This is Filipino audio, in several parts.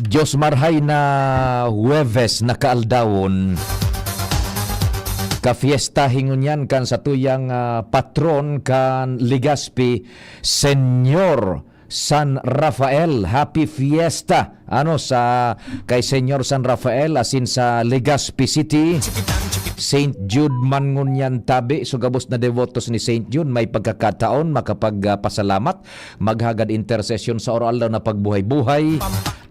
Diyos marhay na Huwebes na kaaldawon, ka-fiesta hingunyan kan sa tuyang patron kan Legazpi, Senyor San Rafael. Happy Fiesta sa kay Senyor San Rafael asin sa Legazpi City. Saint Jude man ngunyan tabi, so gabos na devotos ni Saint Jude may pagkakataon makapagpasalamat, maghagad intercession sa oral na pagbuhay-buhay.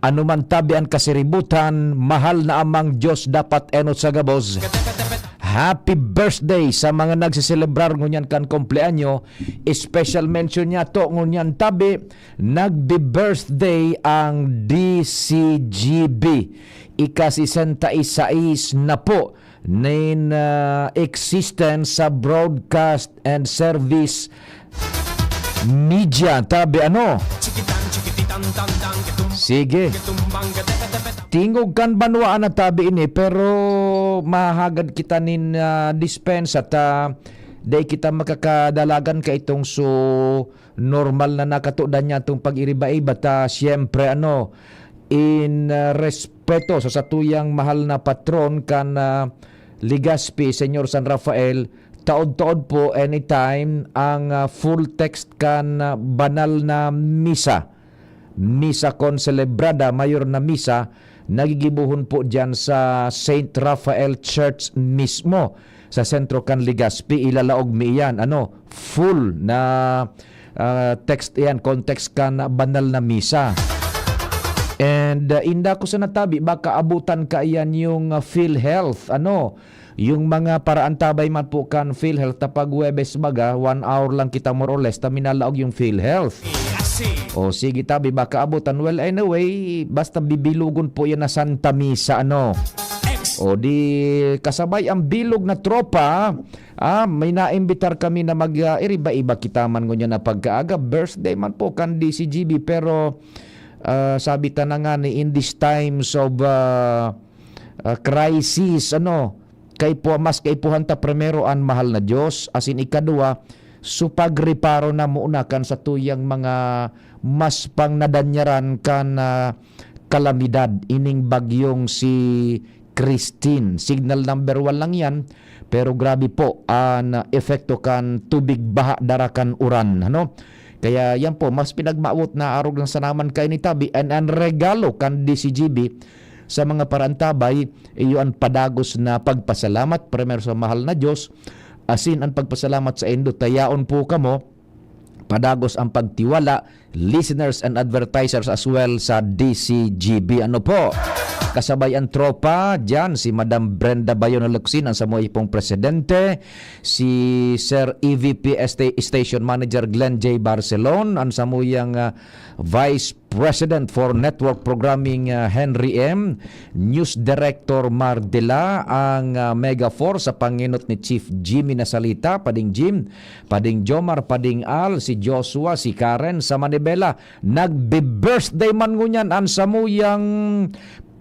Ano man tabi ang kasiributan, mahal na amang Diyos dapat enot sa gabos. Happy birthday sa mga nagsiselebrar ngunyan kan kompleanyo. Special mention niya to ngunyan tabi, nagbi-birthday ang DCGB. Ika-66 na po nin existence sa broadcast and service media. Tabi sige, tingog kan banwaan na tabi ini, pero mahagad kita nin dispense at day kita makakadalagan ka itong so normal na nakatudan niya itong pag-iriba-iba. Siyempre in respeto sa satuyang mahal na patron kan Legazpi, Senyor San Rafael, taod-taod po anytime ang full text kan banal na misa con celebrada, mayor na misa, nagigibuhon po dyan sa Saint Rafael Church mismo sa sentro kan Legazpi. Ilalaog mi yan full na text yan, context kan banal na misa. And inda ko sa natabi, baka abutan ka yan yung PhilHealth. Yung mga paraan tabay man po kan PhilHealth, tapag Huwebes baga, 1 hour lang kita more or less, taminalaog yung PhilHealth. O sige tabi, baka abutan. Well, anyway, basta bibilugon po yan na Santa Misa. O di kasabay ang bilog na tropa, may naimbitar kami na mag-iriba-iba kita man ngunyan na pagkaaga. Birthday man po kan DCGB, pero sabi ta na nga ni in these times of crisis, kay po mas kay puhanta primero ang mahal na Diyos, asin ikadua supagreparo na muna kan sa tuyang mga mas pang nadanyaran kan kalamidad ining bagyong si Christine. Signal number 1 lang yan, pero grabe po ang epekto kan tubig baha darakan uran. Kaya yan po, mas pinagmaawot na arog ng sanaman kay ni tabi, and ang regalo kan DCGB sa mga parantabay, iyon padagos na pagpasalamat primero sa mahal na Diyos, asin ang pagpasalamat sa indo, tayaon po kamo, padagos ang pagtiwala, listeners and advertisers as well sa DCGB. Kasabay ang tropa dyan, si Madam Brenda Bayon Luksin, ang samuhay pong presidente, si Sir EVP Station Manager Glenn J. Barcelon, ang samuyang Vice President for Network Programming Henry M., News Director Mardela, ang Mega 4 sa panginot ni Chief Jimmy Nasalita, Pading Jim, Pading Jomar, Pading Al, si Joshua, si Karen sa Manibela. Nagbe-birthday man ngunyan ang samuyang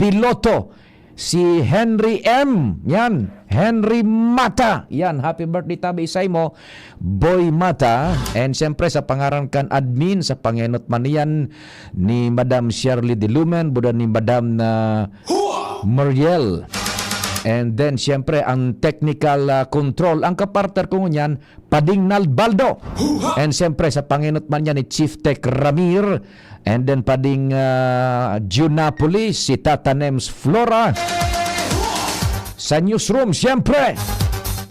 piloto, si Henry M. Yan, Henry Mata. Yan, happy birthday tabi isay mo, Boy Mata. And siyempre sa pangaran kan admin, sa pangenot man yan ni Madam Shirley De Lumen, buda ni Madam Muriel. And then siyempre ang technical control, ang kapartner ko ngunyan, Pading Nalbaldo. And siyempre sa pangenot man yan ni Chief Tech Ramir. And then Pading Junapoli, si Tata Nems Flora. Sa newsroom, siyempre,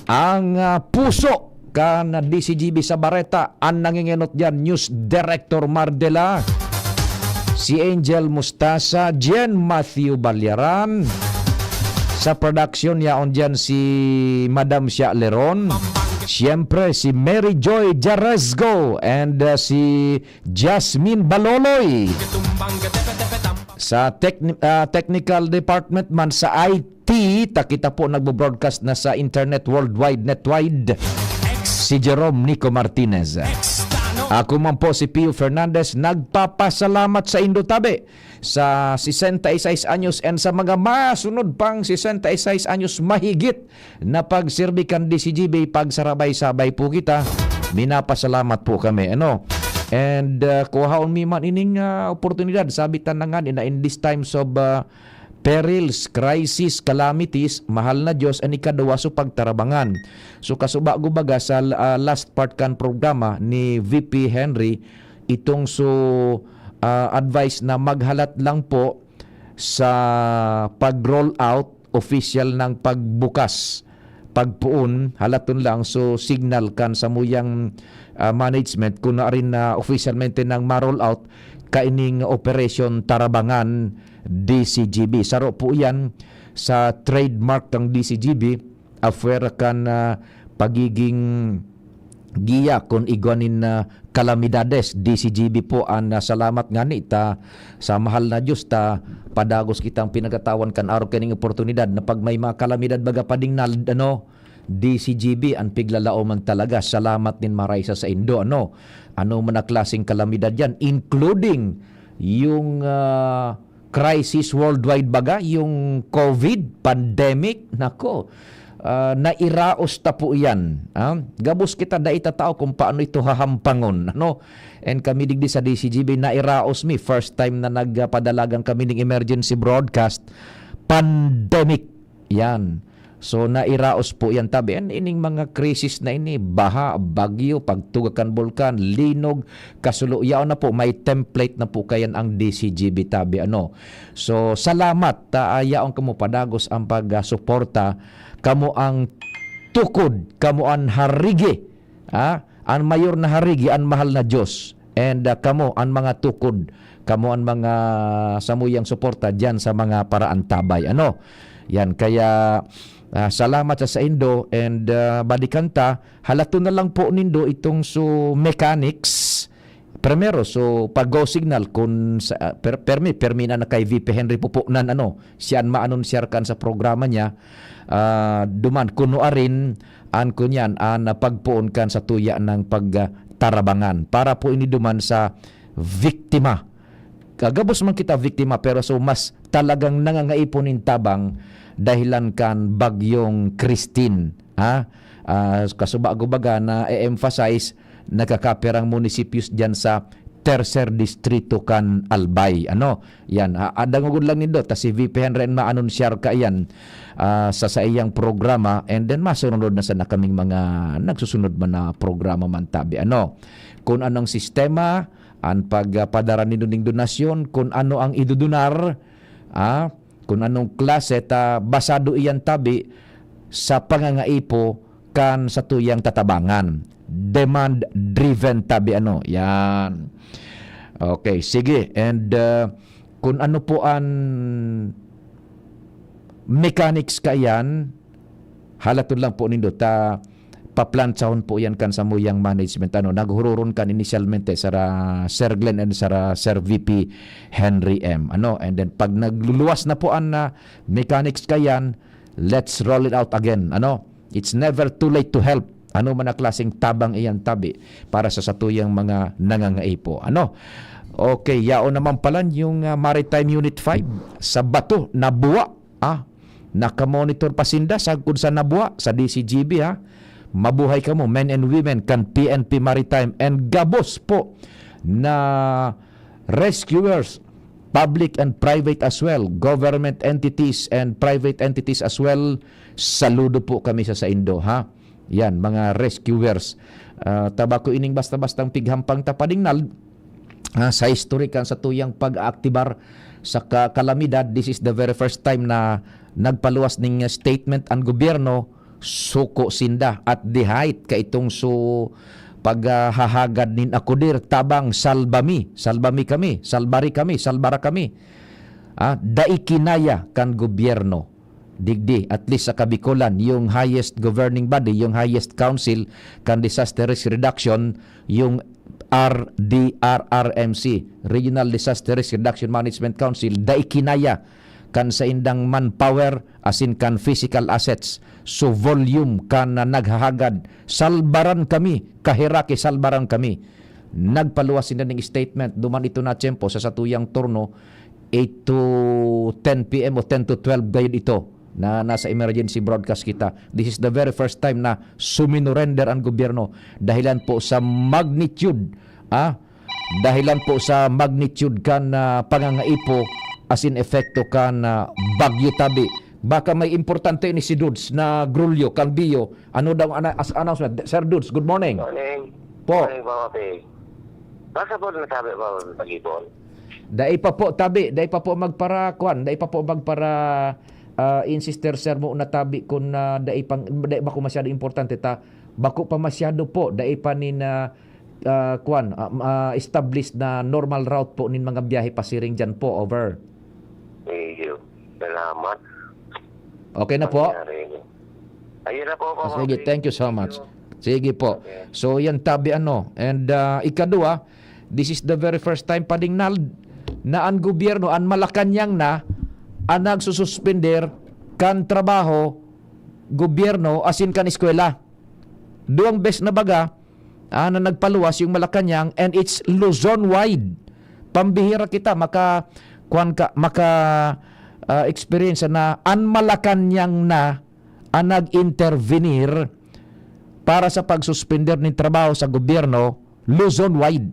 ang puso kan DCGB sa Bareta, ang nangingenot dyan, News Director Mardela, si Angel Mustasa, Jen Matthew Balyaran. Sa production yaon dyan si Madam Sia Leron. Siyempre si Mary Joy Jarezgo and si Jasmine Baloloy. Sa technical department man, sa IT, takita po nagbo-broadcast na sa internet worldwide, netwide, si Jerome Nico Martinez. Ako man po si Pio Fernandez, nagpapasalamat sa Indotabe sa 66 anyos and sa mga masunod pang 66 anyos mahigit na pagsirbikan DCGB, pagsarabay-sabay po kita. Minapasalamat po kami. And kuhaon mi man ining oportunidad sabi tanangan in these times of perils, crisis, calamities, mahal na Diyos ang ikaduwa so pagtarabangan. So kasuba gubaga sa last part kan programa ni VP Henry itong advice na maghalat lang po sa pag-roll out official ng pagbukas pagpuon halaton lang so signal kan sa muyang management kung na rin na officialmente ng ma-roll out kaining operation Tarabangan DCGB. Saro po yan sa trademark ng DCGB affair kan pagiging giya kung igwanin na kalamidades. DCGB po ang salamat ngani ta sa mahal na Diyos ta padagos kitang pinagatawan kan araw kaning oportunidad na pag may mga kalamidad baga pading DCGB ang piglalao man talaga. Salamat din maraysa sa Indo. Ano man na klaseng kalamidad yan including yung crisis worldwide baga, yung COVID pandemic. Nako, nairaos ta po yan. Gabos kita da itatao kung paano ito hahampangon. And kami digdi sa DCGB, nairaos mi. First time na nagpadalagan kami ng emergency broadcast. Pandemic. Yan. So nairaos po yan tabi. And ining mga krisis na ini, baha, bagyo, pagtugakan bulkan, linog, kasuluyaw na po. May template na po kayan ang DCGB tabi. So salamat. Yaon kamo padagos ang pagsuporta. Kamo ang tukod, kamo ang harigi. Ang mayor na harigi, ang mahal na Diyos. And kamo ang mga tukod, kamo ang mga samuyang suporta dyan sa mga paraan tabay. Yan, kaya salamat sa Indo and badikanta, halato na lang po nindo itong mechanics. Primero, pag-go signal kung permi na kay VP Henry Pupunan siyan ma-anunsiyar kan sa programa niya duman kuno arin an kunyan an pagpuon kan sa tuya ng pagtarabangan para po ini duman sa biktima. Kagabos man kita biktima pero mas talagang nangangaiponin tabang dahilan kan bagyong Christine. Kasuba gubaga na i-emphasize nakakapirang munisipios dyan sa tercer distrito kan Albay. Yan. Adangugod lang nindo. Ta si VP Henry ma-anunsyar ka yan sa iyang programa and then masunod na sa nakaming mga nagsusunod man na programa man tabi. Kung anong sistema, ang pagpadara nindo ning donasyon, kung ano ang idudunar, kung anong klase, basado iyan tabi sa pangangaipo kan sa tuyang tatabangan. Demand-driven tabi yan. Okay, sige. And kung ano po ang mechanics kayan, halaton lang po nindo paplansahon po yan kan sa muyang management. Naghururon kan initialmente sa Sir Glenn and sa Sir VP Henry M. And then pag nagluluwas na po ang mechanics kayan, let's roll it out again. It's never too late to help. Man na klaseng tabang iyan tabi para sa satuyang mga nangangaipo. Okay, yao naman pala yung Maritime Unit 5 sa Bato, Nabuwa. Nakamonitor pasinda sagkod sa Nabuwa, sa DCGB. Mabuhay ka mo, men and women kan PNP Maritime and gabos po na rescuers, public and private as well, government entities and private entities as well. Saludo po kami sa Indo, Yan, mga rescuers. Tabako ining basta-bastang pighampang tapadingnal sa historikan sa tuyang pag-aaktibar sa kalamidad. This is the very first time na nagpaluwas ning statement ang gobyerno suko sinda at dihait ka itong paghahagad nin akudir tabang salbami kami, salbara kami. Daikinaya kan gobyerno digdi at least sa Kabikulan yung highest governing body, yung highest council kan disaster risk reduction, yung RDRRMC, Regional Disaster Risk Reduction Management Council, daikinaya kan sa indang manpower asin kan physical assets volume kan na naghahagad salbaran kami kahiraki salbaran kami. Nagpaluwas sila ng statement duman ito na tiyempo sa satuyang turno 8 to 10 p.m. o 10 to 12 gayud ito na nasa emergency broadcast kita. This is the very first time na suminurrender ang gobyerno dahilan po sa magnitude dahilan po sa magnitude kan pangangaipo as in efekto kan bagyo tabi. Baka may importante ni si Dudes na grulyo, kalbiyo. Ano daw as announcement? Sir Dudes, good morning. Morning. Po. Morning, Mama P. Basta po nasabi ba pag-ibon? Dai pa po tabi, dai pa po magpara kwan, dai pa po magpara insister sir mo na tabi kun dai ba ko masyado importante ta. Bako pa masyado po dai pa ni na kwan established na normal route po nin mga biyahe pasiring diyan po, over. Thank you. Salamat. Okay na po. Ayun na po, Mama Sige, P. thank you so much. Sige po. Okay. So yan tabi ano. And ikadua, this is the very first time pa ding na ang gobyerno, ang Malacanang na ang nagsususpender kan trabaho gobyerno asin kan eskwela. Duang bes na baga na nagpaluwas yung Malacanang, and it's Luzon wide. Pambihira kita maka experience na ang Malacanang na ang nag-intervenir para sa pagsuspender ng trabaho sa gobyerno Luzon wide.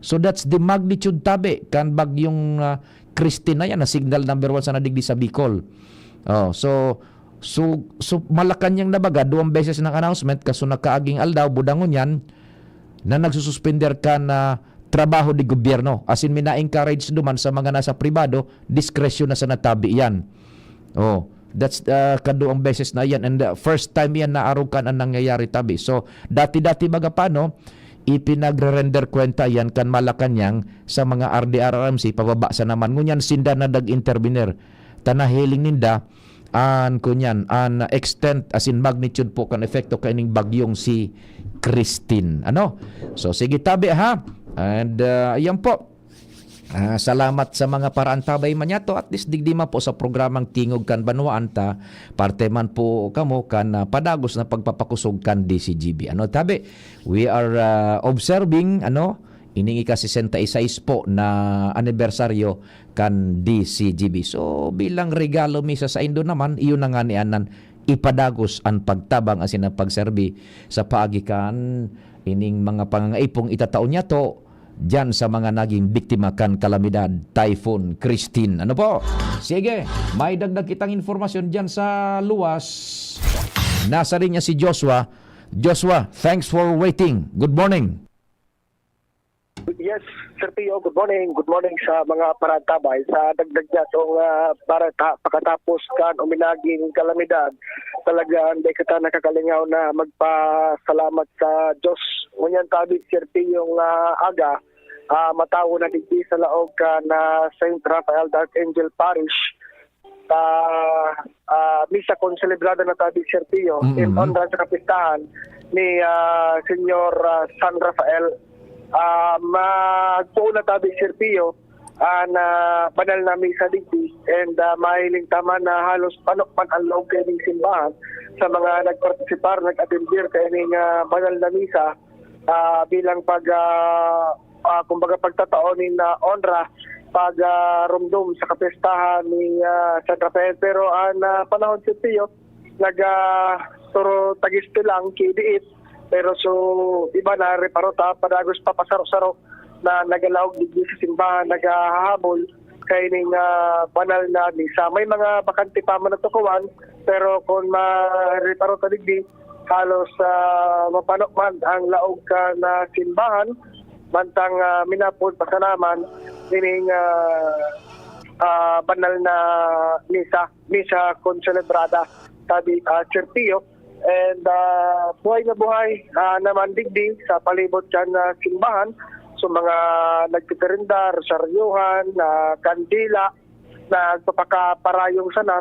So that's the magnitude tabi kan bagyong Christine na yan na signal number 1 sa nadigdi sa Bicol. So Malacanang na baga duwang beses ng announcement kaso nakaaging aldaw budangon yan na nagsususpender kan trabaho di gobyerno. As in mina-encourage duman sa mga nasa pribado, diskresyon na sa natabi yan. That's kaduang beses na yan, and first time yan na arukan ang nangyayari tabi. So dati-dati baga paano ipinagre-render kwenta yan kan Malacanang sa mga RDRRMC pababa sa naman ngunyan sinda na dag-intervener tanahiling ninda an extent as in magnitude po kan efekto kaining bagyong si Christine. So sige tabi ha, and ayan po. Salamat sa mga paraan tabay man yato, at least digdima po sa programang Tingog kan Banwaan ta parte man po kamo kan padagos na pagpapakusog kan DCGB. Tabi, we are observing ining ika-66 po na anibersaryo kan DCGB. So bilang regalo misa sa Indo naman, iyon na nga nianan ipadagos ang pagtabang asin ang pagserbi sa paagikan ining mga pangangaipong itataon niya to diyan sa mga naging biktima kan kalamidad Typhoon Christine. Po? Sige, may dagdag kitang informasyon diyan sa luwas. Nasa rin niya si Joshua. Joshua, thanks for waiting. Good morning. Yes, Sir Pio, good morning. Good morning sa mga paratabay. Sa dagdag niya itong pagkatapos kan uminaging kalamidad, talagang hindi kita nakakalingaw na magpasalamat sa Diyos. Ngunyan tabi, Sir Pio, yung aga, matawo na digdi sa laog ka na St. Raphael Dark Angel Parish. Misa kong celebrada na tabi, Sir Pio, in honor sa kapistahan ni Senyor San Rafael. Magpuo na tabi, Sir Pio, na banal na misa digdi, and mahiling tama na halos panokman ang loob kayong simbahan sa mga nagpartisipar, nag-atendir kayong banal na misa bilang kumbaga pagtataonin na honra pag rumdum sa kapistahan ni San Rafael. Pero panahon, Sir Pio, turo tagisti lang kidiit, pero so iba na reparota padagos pa pasaro-saro na nagalawag digdi sa simbahan, nagahabol kay ning banal na misa. May mga bakante pa man natukuan, pero kung ma-reparota digdi halos mapanokman ang laog ka na simbahan mantang minapod pasalaman ining banal na misa kon celebrada tabi, Sir Pio. And buhay na buhay naman digdi sa palibot kan simbahan. So mga nagtitirindar, saryuhan, kandila, nagpapakaparayong sana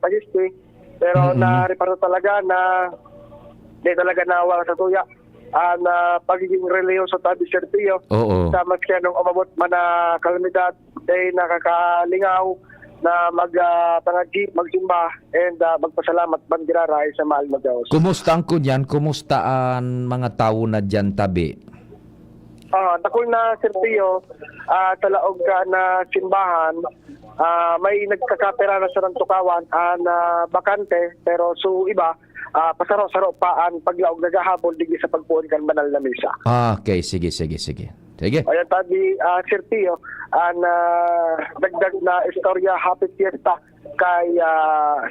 tagisti. Pero nariparo talaga na di talaga nawala sa tuya ang pagiging reliyoso tabi, Sir Pio. Sa maski anong umabot man na kalamidad ay nakakalingaw na magtangagi, magsimba, and magpasalamat bandiraray sa mahal na Diyos. Kumusta ang kunyan? Kumusta ang mga tao na dyan tabi? Takol na, Sir Pio, talaog ka na simbahan, may nagkakapera na sa tukawan na bakante, pero so iba, pasaro-saro pa ang paglaog nagahabol digdi sa pagpuon kan banal na misa. Okay, sige. Sige. Ayan tabi Sir Pio, dagdag na istorya Happy Fiesta kay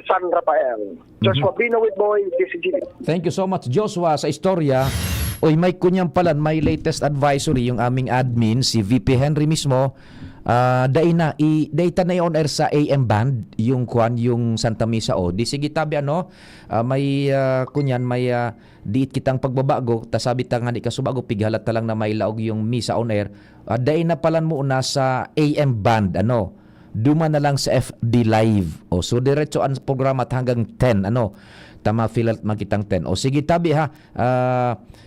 San Rafael. Joshua Bino with Boy, DCG. Thank you so much, Joshua, sa istorya. Oy, may kunyang palan, may latest advisory yung aming admin, si VP Henry mismo. Data na on air sa AM band yung Santa Misa o. Di sige tabi may kunyan may diit kitang pagbabago ta sabi ta nga di kasubago pighalat ta lang na may laog yung misa on air. Dai na palan mo una sa AM band duma na lang sa FB live. O so diretso ang programa hanggang 10 tama filat makitang 10. O sige tabi ha.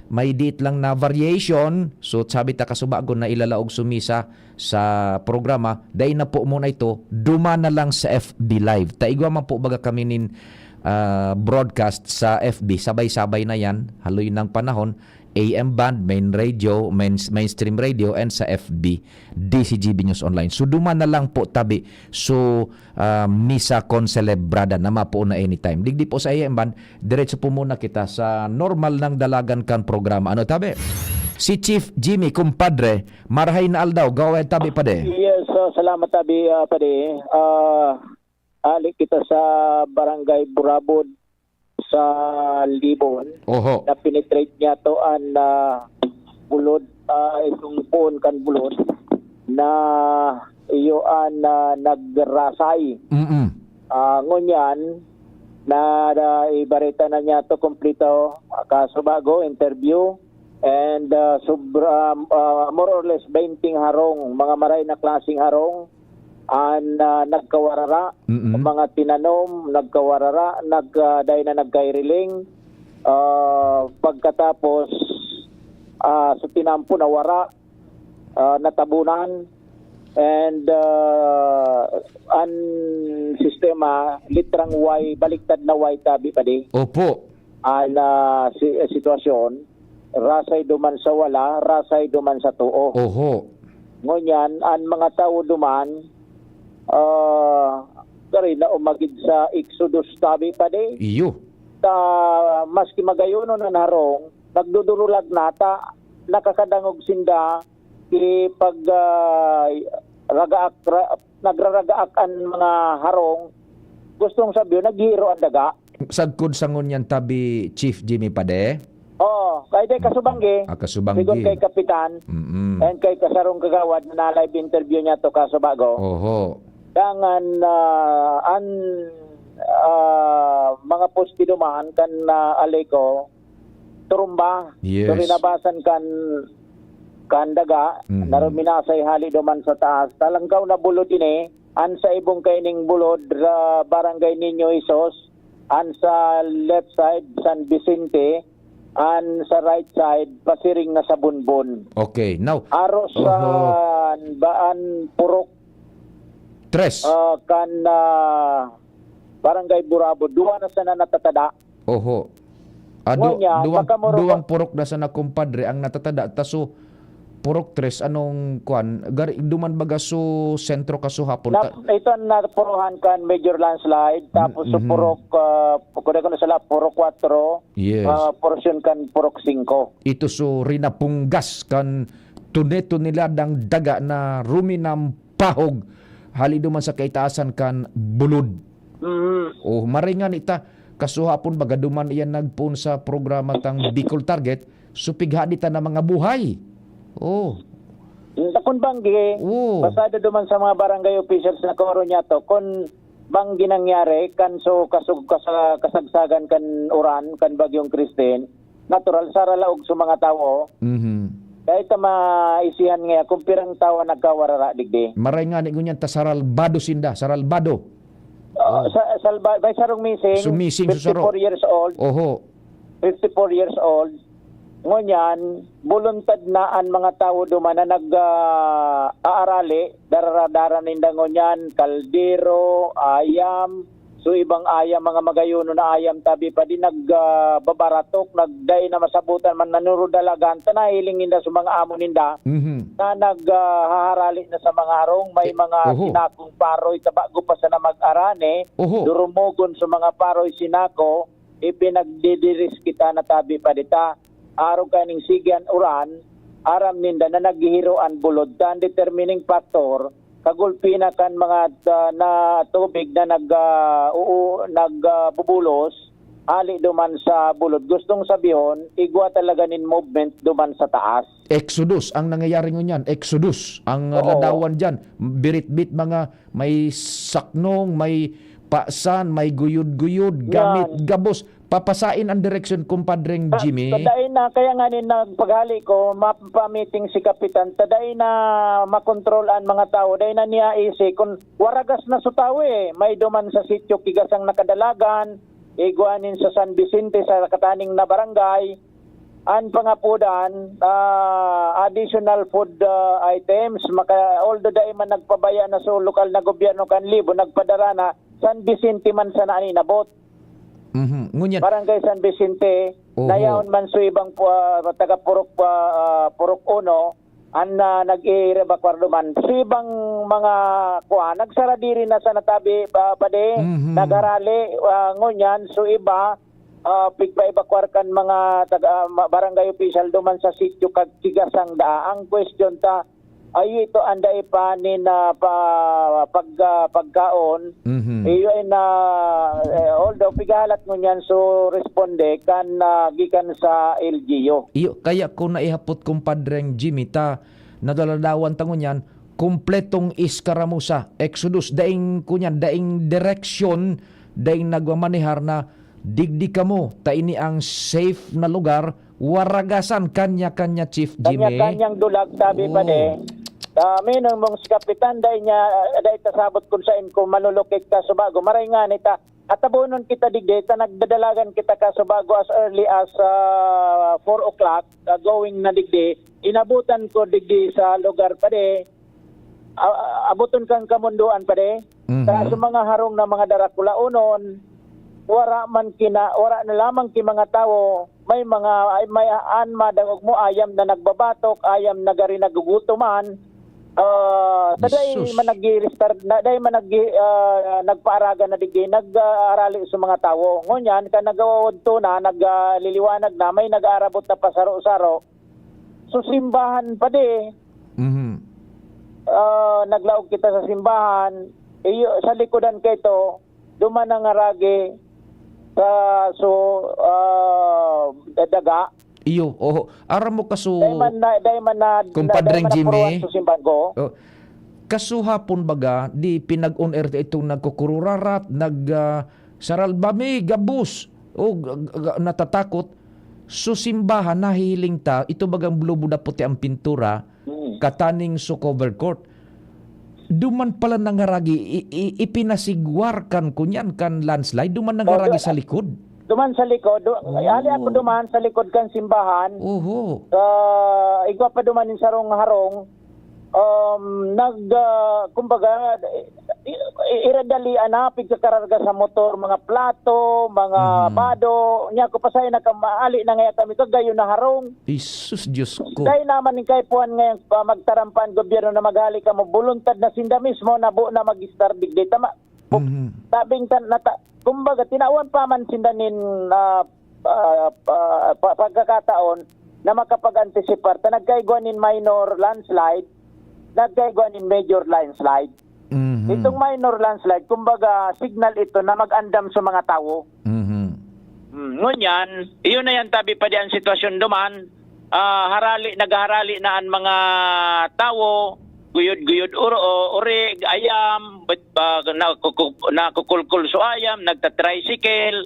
May diit lang na variation. So sabi ta kasubago na ilalaog sumisa sa programa. Dahil na po muna ito, duma na lang sa FB live. Taigwa man po baga kami nin broadcast sa FB. Sabay-sabay na yan. Haloy ng panahon. AM band, main radio, mainstream radio, and sa FB, DCGB News Online. So duma na lang po tabi. So misa con celebrada na mapo na anytime. Digdi po sa AM band, diretso po muna kita sa normal ng dalagan kan programa. Ano tabi? Si Chief Jimmy, kumpadre, marahay na aldaw, gawin tabi pa de. Yes, salamat tabi pa de. Alik kita sa Barangay Burabod sa Libon. Oho. Na penetrate niya to ang bulod, itong puon kan bulod na iyo ang nagrasay. Ngunyan na ibarita na niya to kompleto kaso bago interview and more or less 20 harong, mga maray na klaseng harong ang nagkawarara, mga tinanom, nagkawarara, dahil na nagkairiling, pagkatapos sa tinampo na wara, natabunan, and ang sistema, litrang Y, baliktad na Y tabi pa di. Opo. Ang sitwasyon, rasay duman sa wala, rasay duman sa tuo. Oho. Ngunyan, ang mga tao duman, kari na umagid sa Exodus tabi pa di. Iyo. Maski magayono na narong, nagdudurulag nata, nakakadangog sinda, pag nagraragaak ang mga harong, gustong sabiyo, naghihiro ang daga. Sagkod sangon yan tabi Chief Jimmy Pade. Kaya day kasubanggi. Kasubanggi. Sigon kay Kapitan. And kay Kasarong Kagawad na live interview niya to kasubago. Oho. Dangan mga posti dumaan kan aleko turumba. Yes. So rinabasan kan daga. Naruminasay hali duman sa taas. Talangkaw na bulod ini. An sa ibong kaining bulod barangay Niño Isos. An sa left side San Vicente. An sa right side pasiring na sa Bunbon. Okay, now Aros baan purok tres. kan Barangay Burabod duwa na sana natatada. Oho. Ngunya, Duwang purok na sa na kumpadre ang natatada taso purok tres anong duman baga so sentro kaso hapon. Ito na puruhan kan major landslide tapos sa purok kuda ko na sala purok 4. Yes. Portion kan purok 5. Ito so rinapunggas kan tuneto nila dang daga na ruminam pahog hali duman sa kaitaasan kan bulod. Oh, maringan ita kasuhapon baga duman iyan nagpun sa programa tang Bicol Target supighadi ta na mga buhay. Oh. Kung banggi, basada duman sa mga barangay officials na koro niya to, kung bang ginangyari, kan so kasagsagan kan uran, kan bagyong Christine, natural, saralaog sa mga tao, kahit maisihan nga, kung pirang tao nagkawarara, digdi. Maray nga ni gunyan ta saralbado sinda, saralbado. By sarong missing, 54 years old. Oho. 54 years old. Ngunyan, buluntad na ang mga tao duman na nag-aarali, darara ninda ngunyan, kaldero, ayam, so ibang ayam, mga magayuno na ayam tabi pa din nagbabaratok, nagday na masabutan man nanurudalagan, tanahiling ninda sa mga amo ninda, na naghaharali na sa mga harong, may mga sinakong paroy, tabago pa sa na mag-arane, durumugon sa mga paroy sinako, ipinagdidiris kita na tabi pa dita, araw kaning sigyan uran, aram ninda na naghihiroan bulod kan determining factor kagulpina kan mga na tubig na nagbubulos ali duman sa bulod. Gustong sabihin, igwa talaga nin movement duman sa taas. Exodus ang nangyayari ngunyan. Exodus ang Oo. ladawan dyan. Birit-bit mga may saknong, may pasan, may guyod-guyod, gamit, gabos. Papasain ang direksyon, kumpadreng Jimmy. Tadain na, kaya nga nin nagpaghali ko, mapamiting si Kapitan, tadain na makontrol ang mga tao, dahin na niya isi, kung waragas na sa tao may duman sa sityo kigasang nakadalagan, iguanin sa San Vicente sa kataning na barangay, ang pangapudan, additional food items, although dahi man nagpabaya na sa lokal na gobyerno kan libo, nagpadara na, San Vicente man sa nani nabot. Ngunyan. Barangay San Vicente, Oho. nayaon man sa ibang taga Purok Uno, ang nag-i-rebakwar duman. Sa ibang mga nagsara diri na sa natabi pade, nagarali, ngunyan, so iba, pigpa-evacuar kan mga barangay official duman sa sityo kag tigasang da. Ang question ta, ay ito anday pa ni na pagkaon, iyo ay na although pigalat mo niyan so responde kan gikan sa LGU. Iyo, kaya kung naihapot kumpadreng Jimmy ta, nadaladawan tangon yan, kumpletong iskaramusa, Exodus, daing kunyan, daing direksyon, daing nagmamanihar na digdi ka mo, ta ini ang safe na lugar, waragasan kanya-kanya Chief Jimmy. Kanya-kanyang dulag sabi pa de. Minong mong si Kapitan dahi tasabot kung saan kung malulukik ka Subago. Maray nga nita, at tabunon kita digdi, nagdadalagan kita ka Subago as early as 4 o'clock, going na digdi. Inabutan ko digdi sa lugar pa de, abuton kang kamunduan pa de. Sa mga harong na mga darakula unon, wara na lamang ki mga tao, may anma dagog mo ayam na nagbabatok, ayam na gari nagugutuman. Taday man nag-restart na day man nagpaaraga na digdi nag-arali sa mga tao. Ngunyan ka nagawod to na nagliliwanag na may nag-aarabot na pasaro-saro. So simbahan pa di. Naglaog kita sa simbahan. Sa likodan kito duman ang aragi sa daga. Iyo, aram mo kaso Dayman na kumpadreng Jimmy. Oh. Kaso hapon baga, di pinag-on-air itong nagkukururarat, saralbami, gabus, natatakot. So simbahan, nahihiling ta, ito bagang blubo na puti ang pintura, kataning so cover court. Duman pala nangaragi, ipinasigwarkan kunyan kan landslide, duman nangaragi sa likod. Duman sa likod, ali ako duman sa likod kan simbahan. Igwa pa duman sa harong. Kumbaga, iradali pigkakararga sa motor, mga plato, mga bado. Nya ko pasay na maali na ngaya kami kagayo na harong. Jesus, Diyos ko. Dahil naman yung kaipuan ngayon magtarampan gobyerno na maghali ka mo, buluntad na sinda mismo na buo na mag-star digdi. Tama. Tabing kumbaga, tinawan pa man sindanin pagkakataon na makapag-anticipar na nagkaiguanin minor landslide, nagkaiguanin major landslide. Itong minor landslide, kumbaga, signal ito na mag-andam sa mga tao. Ngunyan, iyon na yan tabi pa di ang sitwasyon duman, nagharali na ang mga tao, guyod-guyod uri, ayam, nakukulkul so ayam, nagtatricycle,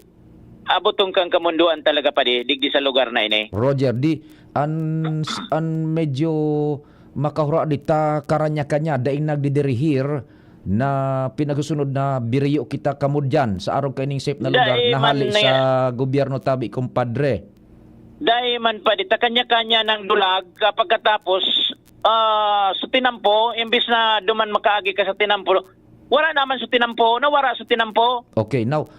abutong kang kamunduan talaga pa digdi sa lugar na ini. Roger, an medyo makahura dita karanya-kanya daing nagdidirihir na pinagsusunod na biriyo kita kamudyan sa araw kaining safe na lugar nahali sa gobyerno tabi kumpadre. Dahil man pa dita kanya-kanya ng dulag pagkatapos sa tinampo, imbis na duman makaagi ka sa tinampo, wala naman sa tinampo, nawara sa tinampo. Okay, now,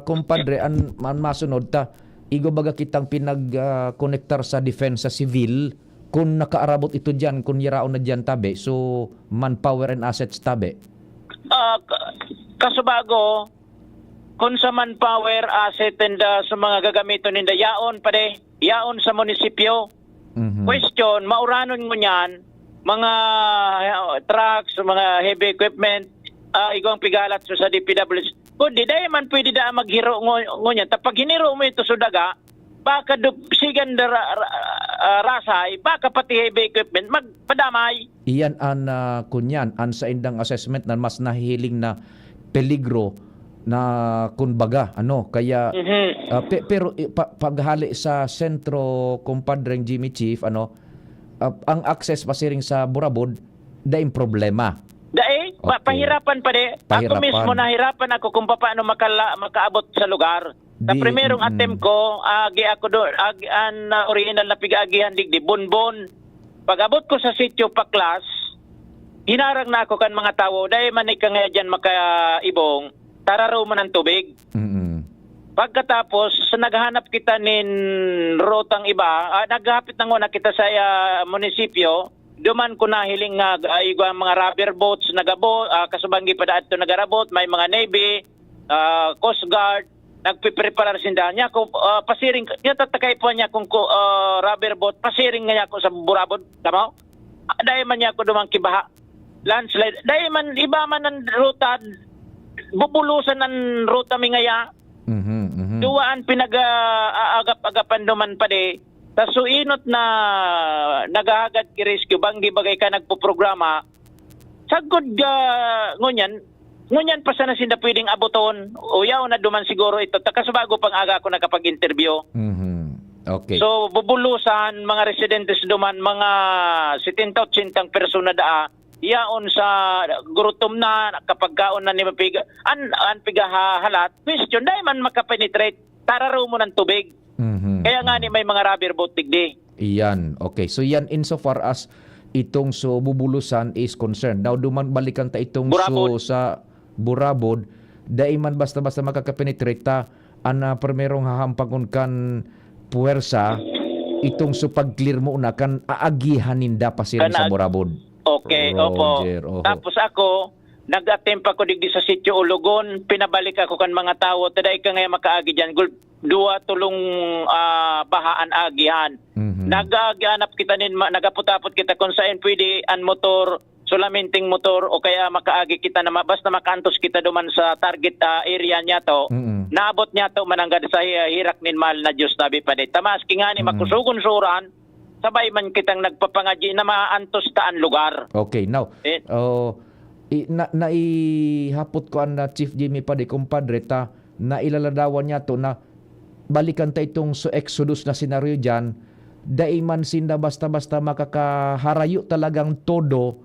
kumpadre, an masunod ta, igo baga kitang pinag-connectar sa defensa civil, kung nakaarabot ito dyan, kung yaraon na dyan tabi, so manpower and assets tabi. Kasubago, kung sa manpower, asset, and sa mga gagamiton ninda, yaon sa munisipyo, Question, mauranon mo niyan, mga trucks, mga heavy equipment, igong pigalat so sa DPWH. Kundi, dahil man pwede da maghiro ngunyan. Tapag hiniro mo ito sudaga, baka sigan rasay, baka pati heavy equipment, magpadamay. Iyan an kunyan, an sa indang assessment na mas nahihiling na peligro na kunbaga, kaya pero paghali sa sentro, kumpadreng Jimmy Chief, ang access pasiring sa Burabod, daing problema. Dahil, Okay. pahirapan pa de. Ako Pahirapan. mismo nahirapan ako kung paano makaabot sa lugar. Sa Di- primerong attempt ko, agi ako doon, ang original na pigagihan digdi, Bonbon. Pag-abot ko sa sitio Paklas, hinarang na ako kan mga tao, dahil manika nga dyan makaibong, tararaw mo ng tubig. Pagkatapos, naghahanap kita nin rotang iba, naghapit na nga kita sa munisipyo, duman ko na hiling nga mga rubber boats, nagabot, kasubanggi pa daan ito nagarabot, may mga Navy, Coast Guard, nagpipreparar sindahan niya. Kung pasiring, niya tatakay po niya kung rubber boat, pasiring nga niya ako sa Burabod, tama? Dahil man niya ako dumang kibaha, landslide, dahil man, iba man ang ruta, bubulusan ang ruta mi ngaya, duwaan pinag-agap-agapan duman pa de. Sa suinot na nagahagad ki rescue, banggi bagay ka nagpo-programa, sagod ngunyan pa sana sinda pwedeng abuton, uyaw na duman siguro ito, takasubago pang aga ako nakapag-interview. Okay. So, bubulusan, mga residentes duman, mga 70-80 persona daa, iyaon sa gurutom na kapag kaon na ni mapiga an pigahalat question dahil man makapenetrate tararaw mo ng tubig. Kaya nga ni may mga rubber boat digdi. Iyan. Okay. So yan insofar as itong so bubulusan is concerned. Now duman balikan ta itong Burabod. so sa Burabod, dai man basta-basta makakapenetrate ta ana primerong hahampangon kan puwersa itong so pag-clear mo una kan aagihan ninda pasiring sa Burabod. Okay, Roger, opo. oho. Tapos ako, nag-attempt ako digdi sa sitio Ulugon, pinabalik ako kan mga tao, taday ka ngayon makaagi dyan, duwa tulong bahaan agihan. Nagagianap kita nagaputapot kita kung saan pwede an motor, sulaminting motor, o kaya makaagi kita na basta makantos kita duman sa target area niya to. Naabot niya to mananggad sa hirak nin mahal na Diyos tabi pa de. Tamas kingani makusugon suran, sabay man kitang nagpapangadyi na maantos taan lugar. Okay, now, naihapot ko ang Chief Jimmy pa di kumpadre ta na ilaladawan niya to na balikan ta itong so exodus na senaryo dyan, daiman sinda basta-basta makakaharayo talagang todo,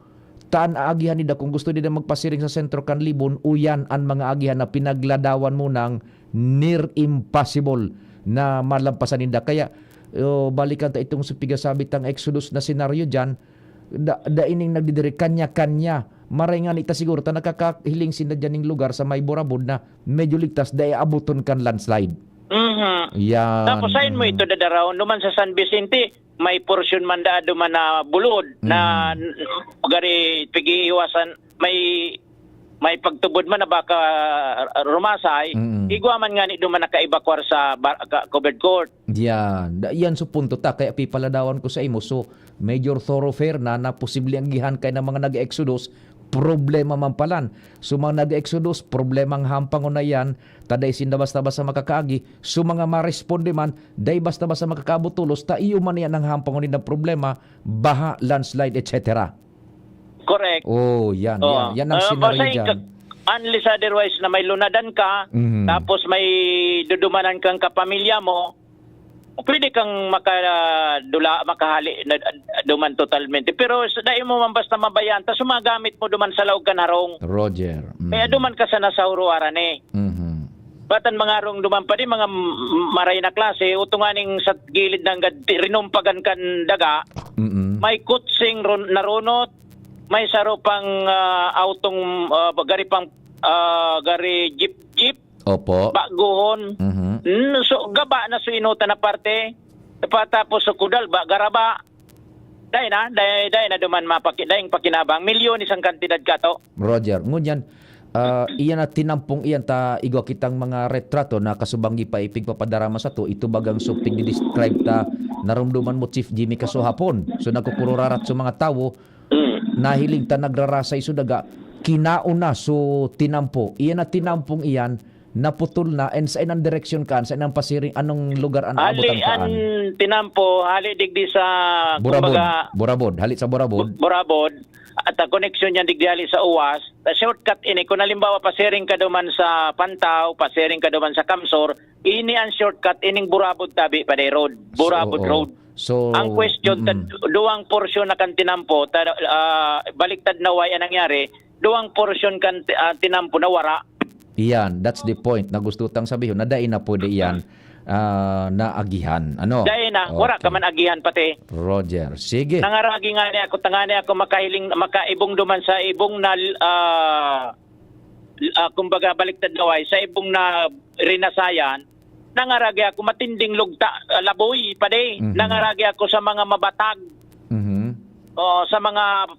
taan aagihan nila kung gusto nila magpasiring sa sentro kan Libon, uyan ang mga agihan na pinagladawan mo ng near impossible na malampasan nila. Kaya, balikan ta itong supigasabit ang exodus na senaryo dyan, daining nagdidiri kanya-kanya. Maringan ita siguro ta nakakahiling sinda dyan ng lugar sa may Burabod na medyo ligtas dahil abuton kan landslide. Yan. Tapos sayin mo ito dadaraw, naman sa San Vicente, may portion man da duman na bulod na gari pigiiwasan, may pagtubod man na baka rumasay, igwa man nga ni duman naka-evacuate sa covered court. Yan so punto ta kaya pipaladawan ko sa imo so major thoroughfare na posible ang gihan kay ng mga nag-exodus, problema man palan. So mga nag-exodus, problemang hampangon na yan, taday sinda basta-basta makakaagi. So mga maresponde man, day basta-basta makakabutulos, ta iyo man yan ang hampangon ng problema, baha, landslide, etc. Correct. Oh, yan ang senaryo dyan. Unless otherwise na may lunadan ka, tapos may dudumanan kang kapamilya mo, pwede kang makahali na duman totalmente. Pero dahil mo man basta mabayan, tas sumagamit mo duman sa laog ka narong. Roger. Kaya duman ka sa nasauro arane. Batan mga rong duman pa di, mga maray na klase, utunganing sa gilid ng rinumpagan kan daga, may kutsing narunot, may saro pang autong gari jeep, Opo. baguhon, so gaba na suinutan na parte, tapos sa kudal, garaba, dahil na duman daing pakinabang, milyon isang kantidad ka to. Roger, ngunyan, iyan na tinampong iyan ta igwa kitang mga retrato na kasubanggi pa ipigpapadarama sa to ito bagang suptig di-describe ta narumduman mo Chief Jimmy kasuhapon. So nagkukururarat sa mga tao nahiling ta nagrarasay so daga kinauna so tinampo. Iyan na tinampong iyan naputol na and sa inang direksyon kan sa inang pasiring anong lugar ang abutan kaan? Tinampo, hali digdi sa Borabod. Halit sa Borabod. Borabod at ang koneksyon niya digdi hali sa Uwas. The shortcut ini kung halimbawa pasiring ka duman sa Pantaw, pasiring ka duman sa Kamsor, ini ang shortcut ining Borabod tabi pa road. Borabod Road. So Ang question duwang porsyon na kan tinampo baliktad na way ang nangyari, duwang porsyon kan tinampo na wara. iyan, that's the point na gusto tang sabihin na dai na pwede iyan na agihan. Ano? Dahil na, wala ka man agihan pati. Roger, sige. Nangaragi nga niya ako, tangani ako makaibong duman sa ibong na, kumbaga baliktad naway, sa ibong na rinasayan, nangaragi ako matinding lugta, laboy pati. Nangaragi ako sa mga mabatag. Sa mga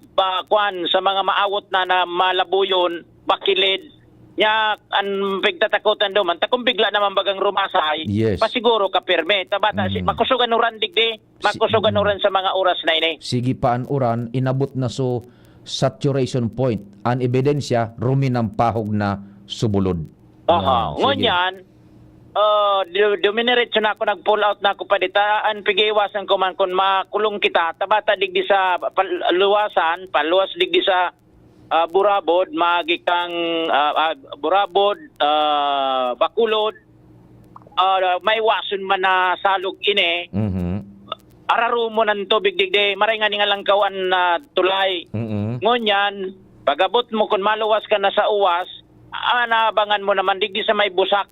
sa mga maawot na malabuyon, bakilid, nya ang pigtatakutan do man takong bigla naman bagang rumasay yes. pasiguro ka pirme tabata makusugan uran digdi makusugan uran sa mga oras na ini sige paan uran inabot na so saturation point an ebidensya ruminang pahog na subulod. Ngunyan dumineretso na ako nag-pull out na ako pa ditaan pigiwasan ko man kung makulong kita tabata digdi sa paluwas digdi sa Borabod, magikang Borabod, Bakulod, may wason man na salog ini. Araro mo ng tubig digdi, maray nga nga lang kawan na tulay. Ngunyan, pagabot mo kung maluwas ka na sa Uwas, anabangan mo naman digdi sa may busak,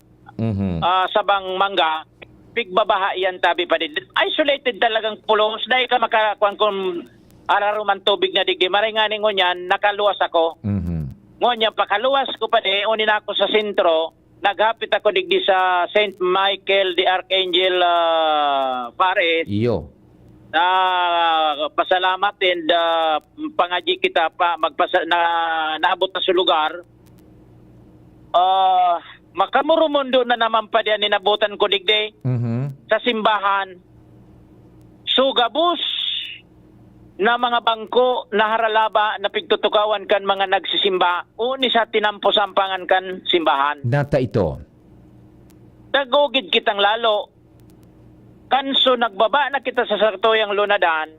sa bang mangga, pigbabaha yan tabi pa din. Isolated talagang pulos, dahil ka makakuan kung araruman tubig na digdi. Maray nga ngunyan, nakaluwas ako. Ngunyan, pakaluwas ko pa di, unin ako sa sentro, naghapit ako digdi sa St. Michael the Archangel Paris. Iyo. Pasalamat and pangaji kita pa naabot na sa lugar. Makamurumundo na naman pa diyan ninabutan ko digdi sa simbahan. Sugabus na mga bangko na haralaba na pigtutukawan kan mga nagsisimba uni sa tinampo sampangan kan simbahan. Nata ito. Tagugid kitang lalo. Kanso nagbaba na kita sa sartoyang lunadan.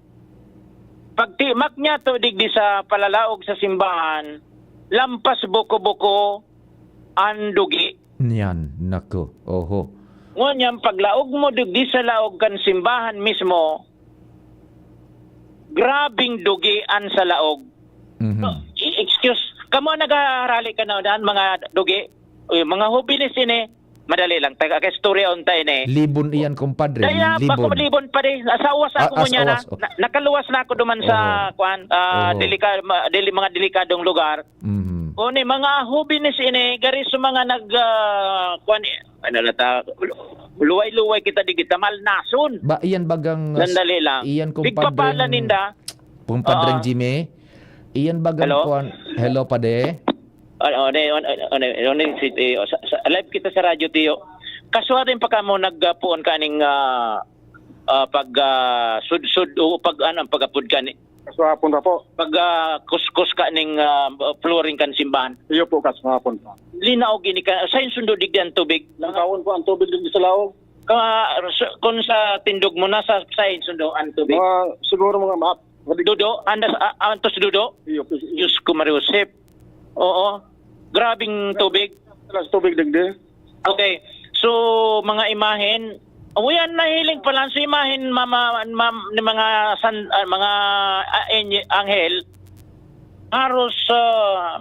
Pagtimak niya to digdi sa palalaog sa simbahan, lampas buko-buko ang dugi. Yan, nako. Oho. Ngunyan paglaog mo digdi sa laog kan simbahan mismo, grabing dugian sa laog. Excuse, kamo nag-arali ka na daan mga dugi, mga hubilis ini, madali lang, taga-kastorya unta ini. Libon iyan, kumpadre. Kaya Libon. libon pa din. Sa uwas ako mo niya na. Nakaluwas na ako duman sa mga delikadong lugar. Kuni mga hubilis ini, gari sa mga luway-luway kita digita malnason. Ba iyan bagang sandali lang. Iyan Pigpapala ninda. Kumpadreng Jimmy. Iyan bagang kuan. Hello pade. Live kita sa radyo tiyo. Kaswa din pa kamo nagpuon kaning pag sud-sud o pagapud kani. Kaswapon pa po. Pag kuskus ka ning flooring kan simbahan. Iyo po kaswapon pa. Linaog gini ka sa sundo digdi ang tubig. Nakawon po ang tubig din sa laog. Kung sa tindog mo na sa sundo ang tubig. Siguro mga map. Dudo, antos dudo. Iyo po. Diyos ko Mariusip. Oo. Grabing tubig. Talas tubig digdi. Okay. So, mga imahen, uyan nahiling pala sa imahen ni mga anghel. Haros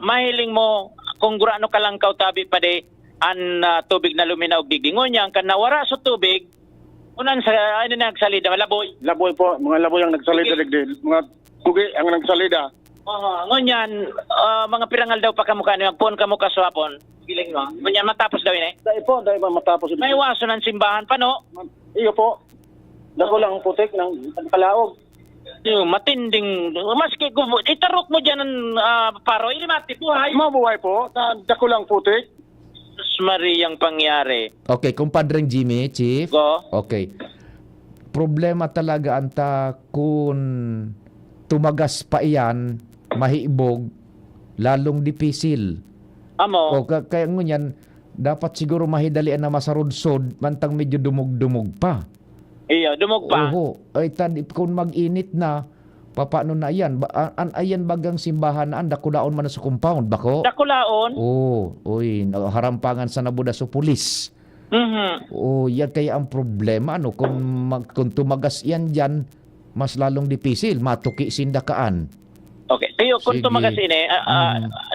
mahiling mo kung gurano ka lang kautabi pa de an tubig na luminaw digdi. Ngunyan kan nawara sa tubig, unan sa nagsalida laboy. Laboy po, mga laboy ang nagsalida digdi. Mga tugi ang nagsalida. Ngunyan mga pirangal daw pa kamukha ni magpuon kamo kaswapon. Giling mo. Ngunyan matapos daw ini. Dahil ba matapos. May waso ng simbahan pa no? Iyo po. Dako lang putik ng kalaog. Yung matinding, maski itarok mo dyan ng paro, ilimati buhay. Mabuhay po, dako lang putik. Mariyang pangyari. Okay, kumpadreng Jimmy, Chief. Go. Okay. Problema talaga anta kung tumagas pa iyan, mahibog, lalong dipisil. Amo, O kaya ngunyan, dapat siguro mahidalian na masarudsod, mantang medyo dumug-dumug pa. iyo, dumog pa. Oho, ay kung mag-init na, paano na yan? Ayan bagang simbahan na anda, kulaon man na sa compound, bako? Dakulaon. Uy, harampangan sa nabuda sa pulis. Mhm. Yan kaya ang problema, ano, kung tumagas yan dyan, mas lalong dipisil, matuki sindakaan. Okay. Tayo, kung Sige. tumagas ini,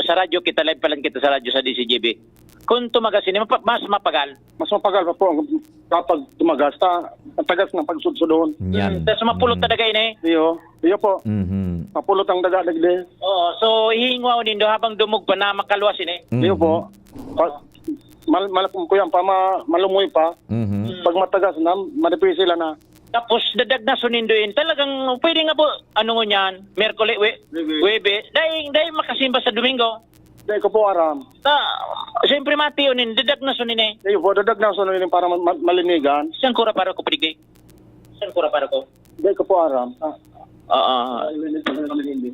sa radyo kita, live pa lang kita sa radyo sa DCGB. Kung tumagas ini, mas mapagal. Mas mapagal pa po kapag tumagas ang tagas ng pagsudsudon. Yan. Tapos mapulot talaga ini. Iyo po, Mhm. mapulot ang daga dagde. Oo, so hihingwaw nindo habang dumog pa na makaluwas ini. Iyo po, malakong ko yan pa, malumoy pa. Mhm. Pag matagas na, madipisi sila na. Tapos dadag na suninduin. Talagang pwede nga po, ano nga yan, Merkulis, Webe, dahil makasimba sa Domingo. Dahil ko po aram. Siyempre mati yun, dadag na sunin eh. Iyo po, dadag na sunod para malinigan. Saan kura para ko, Pridig? Saan kura para ko? Dahil ko po aram.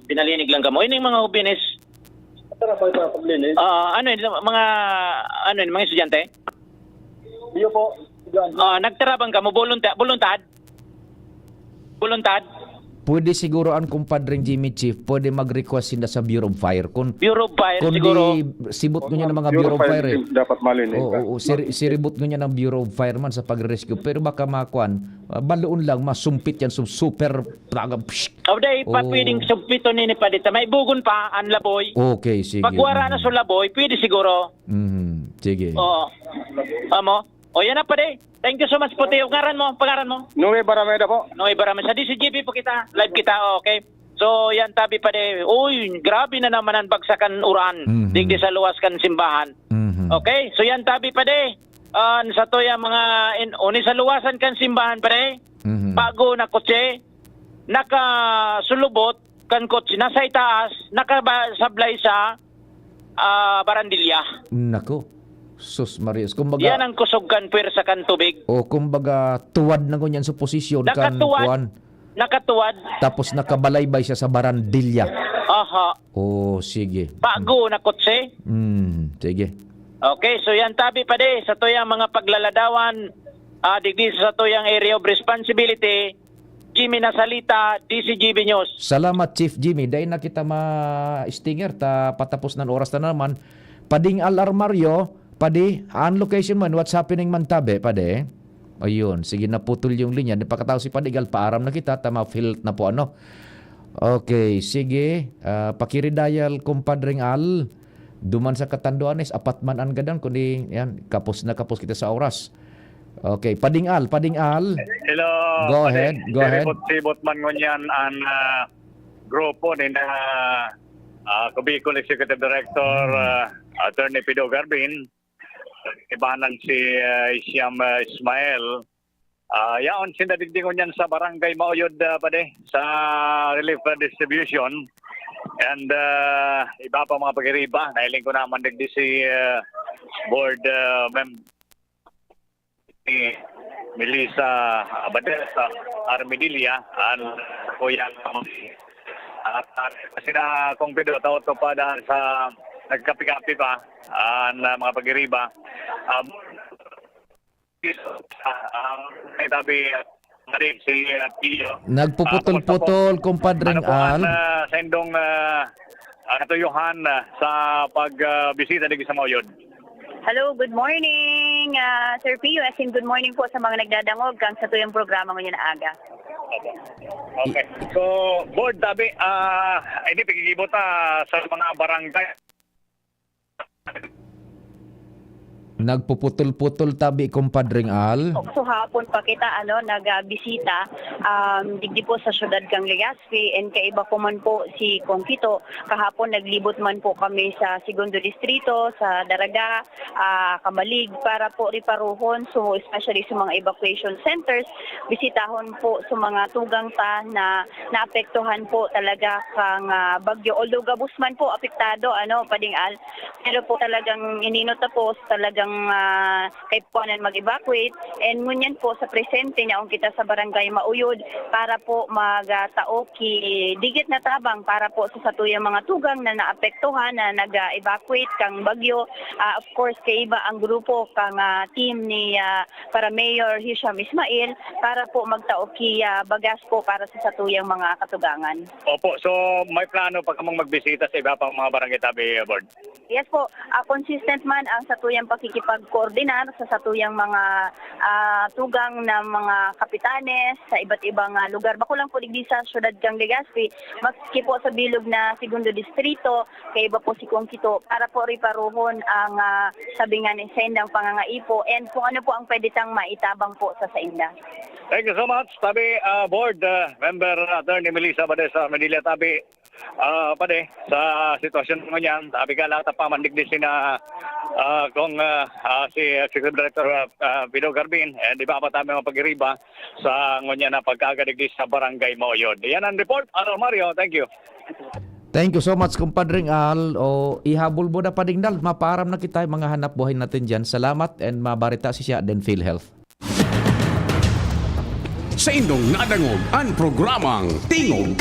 Pinalinig lang ka mo. Yun yung mga hobinis. Tara pa ito, paglinis. Mga estudyante? Iyo po, Nagtarabang ka mo, voluntad? Pwede siguro ang kumpadreng Jimmy Chief, pwede mag-request sila sa Bureau of Fire. Bureau of Fire Kundi siguro. sibot nyo ng mga Bureau of Fire. Dapat malinis. Siribot nyo ng Bureau of Fireman sa pag-rescue. Pero baka makuan, baloon lang, masumpit yan, super plaga. Dahil pa pwedeng sumpito nini pa dito. May bugon pa, ang laboy. Okay, sige. Pagwara na sa laboy, pwede siguro. Sige. Oo. Amo? O yan na pa de. Thank you so much po tayo. Pangaran mo? Noe Barameda po. No, ibarami. Sa DCGP po kita. Live kita, okay? So, yan tabi pa de. Uy, grabe na naman ang bagsakan uran. Digdi sa luwas kan simbahan. Okay? So, yan tabi pa de. Sa to yung mga, uni sa luwasan kan simbahan pa de. Bago na kotse, nakasulubot kan kotse, nasa itaas, nakasablay sa barandilya. Nako. Sus Marius. Kumbaga, Yan ang kusog kan pwersa kan tubig. kumbaga, tuwad na ganyan sa posisyon. Nakatuwad. Tapos nakabalaybay siya sa barandilya. Aha. Sige. Bago na kotse. Sige. Okay, so yan tabi pa de sa tuyang mga paglaladawan, digdi sa tuyang area of responsibility, Jimmy Nasalita, DCGB News. Salamat Chief Jimmy. Dahil na kita ma-stinger, patapos ng oras na naman. Pading alarmaryo, ang location man, what's happening man tabi, pade. Ayun, sige, naputol yung linya. Pagkatao si Padigal, paaram na kita, ma-fill na po ano. Okay, sige. Pakiridayal, kumpadring Al. Duman sa Katanduanes, apat man ang gadan, kundi yan, kapos kita sa oras. Okay, Pading Al. Hello. Go ahead. Sibot man ngunyan ang grupo ni na Kubicol Executive Director Attorney Pido Garbin. Ibanan si Siam Ismael. Yaon sinadigdingon yan sa barangay Mauyod pade sa relief distribution. And iba pa mga pagiriba. Nahiling ko naman digdi si board member ni Melissa Abades Armedilia and Kuya at kasi na kung pido tawag to pa dahil sa nagkapi-kapi pa ang mga pagiriba may tabi si Pio Nagpuputol-putol, kumpadring Al. sa indong katuyuhan sa pagbisita dito sa Mauyod. Hello, good morning, Sir Pio. As in, good morning po sa mga nagdadangog kang sa tuyong programa ngayon na aga. Okay. So, board, tabi, hindi pagkikibot sa mga barangay. Nagpuputol-putol tabi, kumpadring Al. So hapon pa kita nagbisita digdi po sa syudad kang Legazpi, and kaiba ko man po si Kongkito. Kahapon naglibot man po kami sa Segundo Distrito, sa Daraga, Kamalig, para po riparuhon, so especially sa mga evacuation centers, bisitahon po sa mga tugang ta na naapektuhan po talaga kang bagyo. Although gabus man po apektado pading Al, pero po talagang ininota po talagang kay puanan mag-evacuate, and ngunyan po sa presente niya kita sa barangay Mauyod para po magtao ki digit na tabang para po sa satuyang mga tugang na naapektuhan na nag-evacuate kang bagyo. Of course kay iba ang grupo kang team ni para Mayor Hisham Ismail para po magtao ki bagas po para sa satuyang mga katugangan. Opo, so may plano pa kamang magbisita sa iba pang mga barangay tabi, Board? Yes po, consistent man ang satuyang pakikipag-koordinar sa satuyang mga tugang na mga kapitanes sa iba't ibang lugar. Bako lang po digdi sa syudad kang Legazpi, maski po sa bilog na Segundo Distrito, kay iba po si Kongkito para po riparuhon ang sabi nga ni Sendang pangangaipo, and kung ano po ang pwede tang maitabang po sa Sainda. Thank you so much, Tabi Board Member Attorney Melissa Bade sa Manila. Tabi, Pade, sa sitwasyon mo niyan, tabi ka lahat ang pamandigdi sina kung si Executive Director Pido Garbin, di ba pa tayo mga pag-iriba sa ngunyan na pagkagadigdi sa Barangay Mauyod. Yan ang report. Mario, thank you. Thank you so much, kumpadring Al. O ihabol mo na padingdal. Maparam na kita yung mga hanap buhay natin dyan. Salamat, and mabarita si siya den PhilHealth. Sa indong nadangog ang programang Tingog